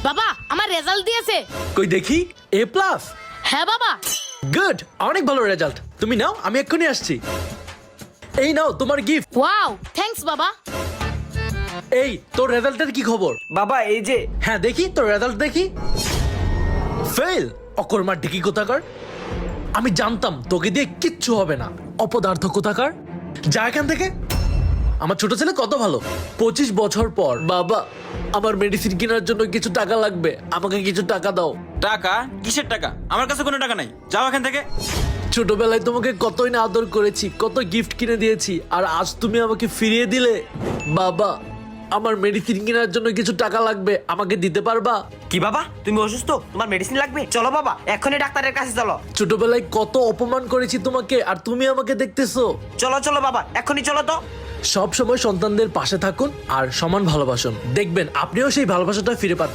বাবা আমার রেজাল্ট দিয়েছে। কই দেখি A+। হ্যাঁ বাবা। গুড, অনেক ভালো রেজাল্ট। তুমি নাও, আমি এক্ষুনি আসছি। এই নাও তোমার গিফট। ওয়াও, থ্যাঙ্কস বাবা। এই তোর রেজাল্টের কি খবর? বাবা এই যে। হ্যাঁ দেখি তোর রেজাল্ট দেখি। ফেল, অকর্মার ডিকি কোথাকার। আমি জানতাম তোকে দিয়ে কিচ্ছু হবে না, অপদার্থ কোথাকার। যা এখান থেকে। আমার ছোট ছেলে কত ভালো। 25 বছর পর। বাবা, আমার মেডিসিন কেনার জন্য কিছু টাকা লাগবে, আমাকে কিছু টাকা দাও। টাকা? কিসের টাকা? আমার কাছে কোনো টাকা নাই, যাও এখান থেকে। ছোটবেলায় তোমাকে কতই না আদর করেছি, কত গিফট কিনে দিয়েছি, আর আজ তুমি আমাকে ফিরিয়ে দিলে। বাবা, আমার মেডিসিন কেনার জন্য কিছু টাকা লাগবে, আমাকে দিতে পারবা? কি বাবা, তুমি অসুস্থ, তোমার মেডিসিন লাগবে? চলো বাবা, এখনই ডাক্তারের কাছে চলো। ছোটবেলায় কত অপমান করেছি তোমাকে, আর তুমি আমাকে দেখতেছো। চলো চলো বাবা, এখনই চলো তো। সব সময় সন্তানদের পাশে থাকুন আর সমান ভালোবাসুন, দেখবেন আপনিও সেই ভালোবাসাটা ফিরে পাচ্ছেন।